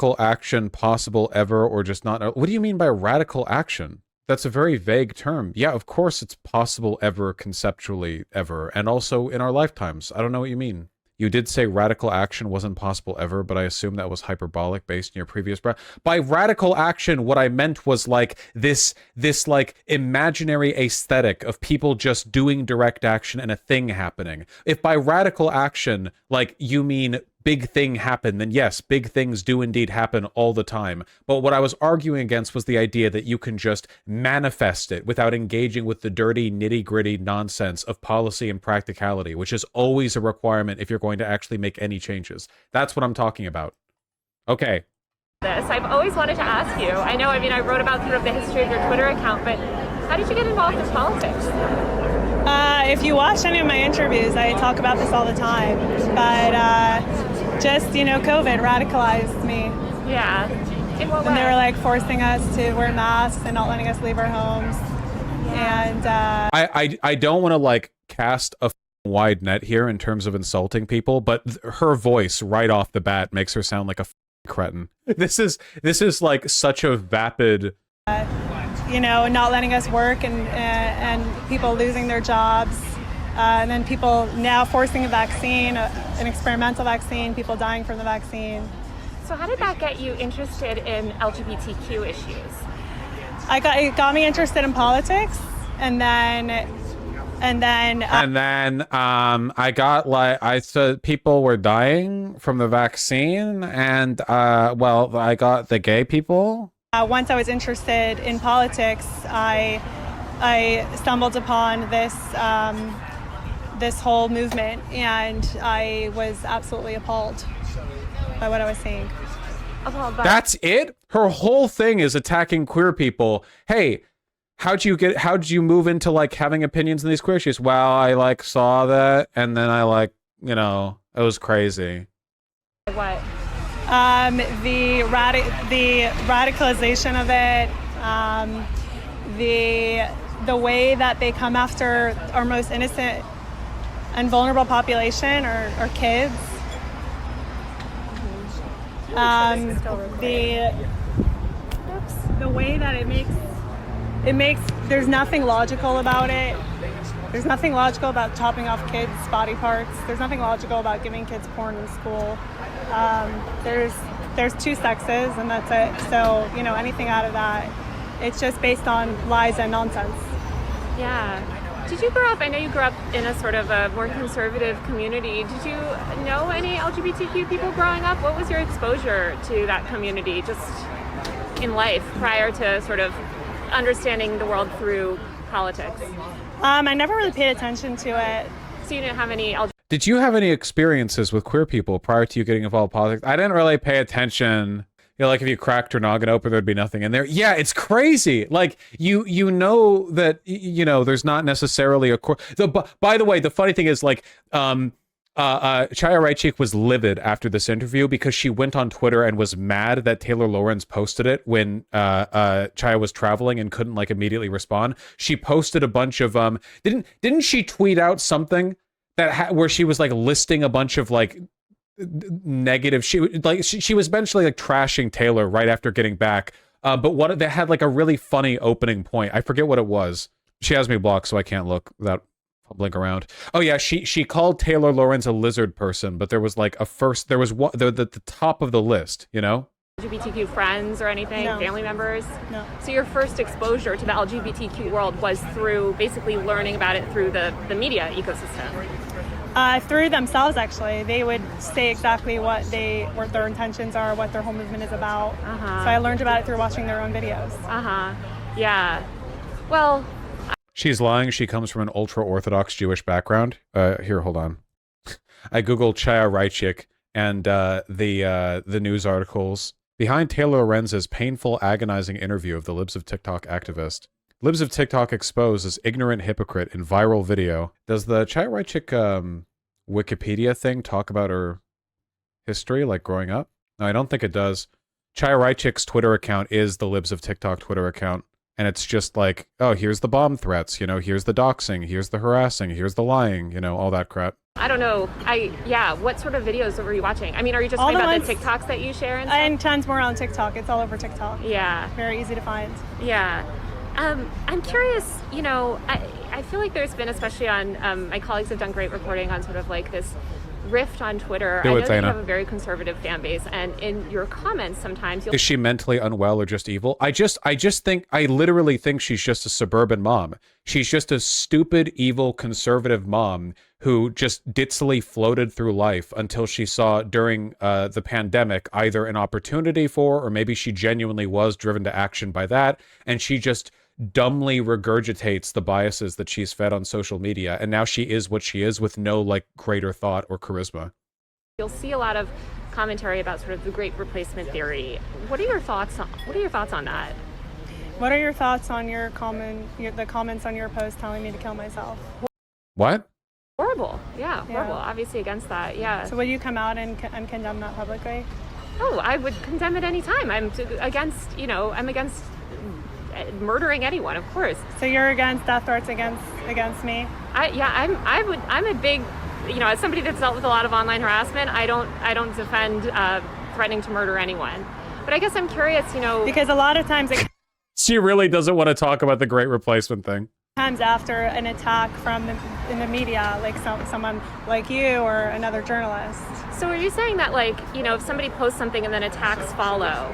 radical action possible ever or just not? What do you mean by radical action? That's a very vague term. Yeah, of course it's possible ever, conceptually ever, and also in our lifetimes. I don't know what you mean. You did say radical action wasn't possible ever, but I assume that was hyperbolic based on your previous breath. By radical action, what I meant was like this like imaginary aesthetic of people just doing direct action and a thing happening. If by radical action, like you mean big thing happen, then yes, big things do indeed happen all the time. But what I was arguing against was the idea that you can just manifest it without engaging with the dirty, nitty-gritty nonsense of policy and practicality, which is always a requirement if you're going to actually make any changes. That's what I'm talking about. Okay. I've always wanted to ask you, I wrote about sort of the history of your Twitter account, but how did you get involved in politics? If you watch any of my interviews, I talk about this all the time, but just, COVID radicalized me. Yeah. In what way? And they were like forcing us to wear masks and not letting us leave our homes. Yeah. And I don't want to like cast a wide net here in terms of insulting people, but her voice right off the bat makes her sound like a cretin. This is like such a vapid not letting us work and people losing their jobs, and then people now forcing a vaccine, an experimental vaccine, people dying from the vaccine. So how did that get you interested in LGBTQ issues? It got me interested in politics, and then I said people were dying from the vaccine, and I got the gay people. Once I was interested in politics, I stumbled upon this whole movement, and I was absolutely appalled by what I was seeing. That's it? Her whole thing is attacking queer people. Hey, how'd you move into like having opinions on these queer issues? Well, I like saw that, and then I it was crazy. What? The radicalization of it, the way that they come after our most innocent and vulnerable population, or kids. The way that it makes there's nothing logical about it. There's nothing logical about chopping off kids' body parts. There's nothing logical about giving kids porn in school. There's two sexes, and that's it. So, anything out of that, it's just based on lies and nonsense. Yeah. Did you grow up, I know you grew up in a sort of a more conservative community. Did you know any LGBTQ people growing up? What was your exposure to that community just in life prior to sort of understanding the world through politics? I never really paid attention to it. So you didn't have any Did you have any experiences with queer people prior to you getting involved in politics? I didn't really pay attention. Like if you cracked her noggin open, there'd be nothing in there. Yeah, it's crazy. Like you know that there's not necessarily a core. By the way, the funny thing is like Chaya Raichik was livid after this interview because she went on Twitter and was mad that Taylor Lorenz posted it when Chaya was traveling and couldn't like immediately respond. She posted a bunch of didn't she tweet out something that where she was like listing a bunch of like negative, she was eventually like trashing Taylor right after getting back, but what they had like a really funny opening point. I forget what it was. She has me blocked, so I can't look without fumbling around. Oh yeah, she called Taylor Lorenz a lizard person, but there was like there was one the top of the list, LGBTQ friends or anything? No. Family members? No. So your first exposure to the LGBTQ world was through basically learning about it through the media ecosystem? Through themselves, actually. They would say exactly what their intentions are, what their whole movement is about. Uh-huh. So I learned about it through watching their own videos. Uh-huh. Yeah. Well... She's lying. She comes from an ultra-Orthodox Jewish background. Here, hold on. I googled Chaya Raichik and the news articles. Behind Taylor Lorenz's painful, agonizing interview of the Libs of TikTok activist. Libs of TikTok exposed as ignorant hypocrite in viral video. Does the Chaya Raichik Wikipedia thing talk about her history, like growing up? No, I don't think it does. Chaya Raichik's Twitter account is the Libs of TikTok Twitter account. And it's just like, oh, here's the bomb threats, here's the doxing, here's the harassing, here's the lying, all that crap. I don't know. What sort of videos were you watching? I mean, are you just talking about the TikToks that you share and stuff? And tons more on TikTok. It's all over TikTok. Yeah. Very easy to find. Yeah. I'm curious, I feel like there's been, especially on, my colleagues have done great reporting on sort of like this rift on Twitter. I know that you have a very conservative fan base, and in your comments sometimes Is she mentally unwell or just evil? I literally think she's just a suburban mom. She's just a stupid, evil, conservative mom who just ditzily floated through life until she saw during the pandemic either an opportunity for, or maybe she genuinely was driven to action by that, and she just dumbly regurgitates the biases that she's fed on social media, and now she is what she is with no like greater thought or charisma. You'll see a lot of commentary about sort of the great replacement theory. What are your thoughts on that? What are your thoughts on the comments on your post telling me to kill myself? What? Horrible. Yeah, horrible. Obviously against that. Yeah. So will you come out and condemn that publicly? Oh, I would condemn it anytime. I'm against murdering anyone, of course. So you're against death threats against me? I'm a big, as somebody that's dealt with a lot of online harassment, I don't defend threatening to murder anyone. But I guess I'm curious, because a lot of times she really doesn't want to talk about the great replacement thing. After an attack in the media, like someone like you or another journalist. So are you saying that, like, if somebody posts something and then attacks follow,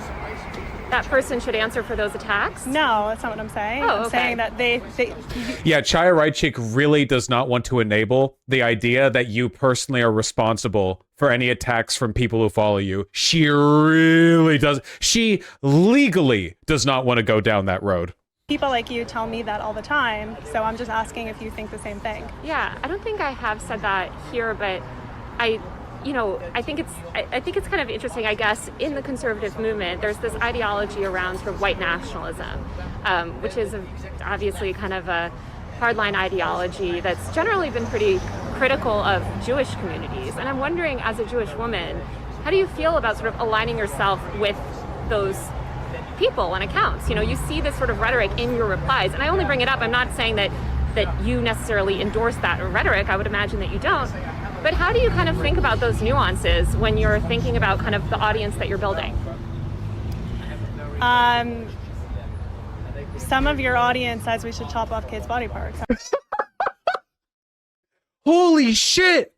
that person should answer for those attacks? No, that's not what I'm saying. Oh, okay. I'm saying that they Yeah, Chaya Raichik really does not want to enable the idea that you personally are responsible for any attacks from people who follow you. She really does. She legally does not want to go down that road. People like you tell me that all the time, so I'm just asking if you think the same thing. Yeah, I don't think I have said that here, but I think it's kind of interesting, I guess, in the conservative movement, there's this ideology around sort of white nationalism, which is obviously kind of a hardline ideology that's generally been pretty critical of Jewish communities. And I'm wondering, as a Jewish woman, how do you feel about sort of aligning yourself with those people and accounts? You see this sort of rhetoric in your replies, and I only bring it up, I'm not saying that you necessarily endorse that rhetoric, I would imagine that you don't. But how do you kind of think about those nuances when you're thinking about kind of the audience that you're building? Some of your audience says we should chop off kids' body parts. Holy shit!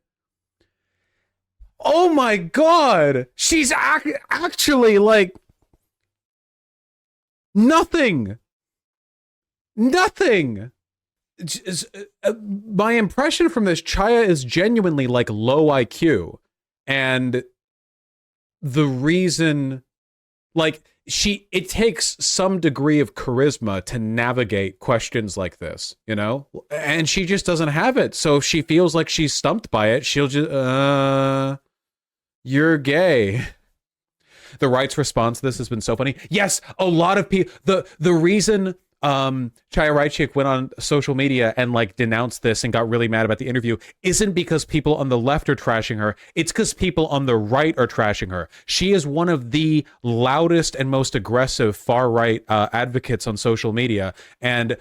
Oh my god! She's actually like... Nothing! My impression from this, Chaya is genuinely like low IQ, and the reason, like, it takes some degree of charisma to navigate questions like this, and she just doesn't have it. So if she feels like she's stumped by it, she'll just you're gay. The right's response to this has been so funny. Yes, a lot of people, the reason Chaya Raichik went on social media and like denounced this and got really mad about the interview isn't because people on the left are trashing her. It's because people on the right are trashing her. She is one of the loudest and most aggressive far-right advocates on social media, and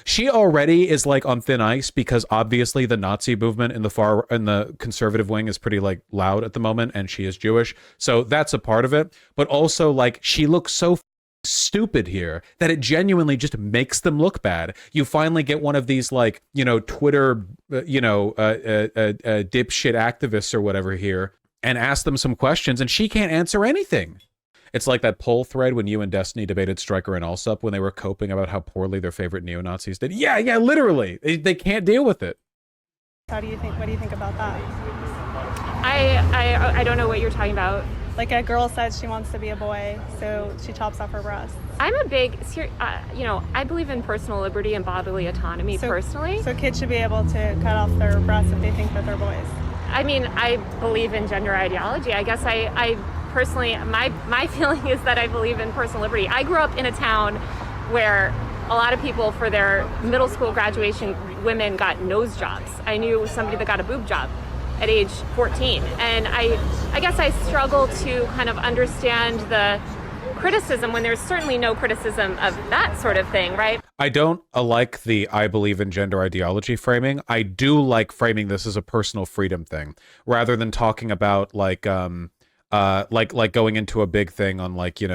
she already is like on thin ice because obviously the Nazi movement in the conservative wing is pretty like loud at the moment, and she is Jewish, so that's a part of it. But also, like, she looks so stupid here that it genuinely just makes them look bad. You finally get one of these like Twitter dipshit activists or whatever here and ask them some questions, and she can't answer anything. It's like that poll thread when you and Destiny debated Stryker and Alsop when they were coping about how poorly their favorite neo-Nazis did. Yeah, literally. They can't deal with it. What do you think about that? I don't know what you're talking about. Like, a girl says she wants to be a boy, so she chops off her breasts. I'm a big, I believe in personal liberty and bodily autonomy personally. So kids should be able to cut off their breasts if they think that they're boys. I mean, I believe in gender ideology. I guess I personally, my feeling is that I believe in personal liberty. I grew up in a town where a lot of people, for their middle school graduation, women got nose jobs. I knew somebody that got a boob job at age 14. And I guess I struggle to kind of understand criticism when there's certainly no criticism of that sort of thing, right? I don't like the I believe in gender ideology framing. I do like framing this as a personal freedom thing rather than talking about like going into a big thing on like,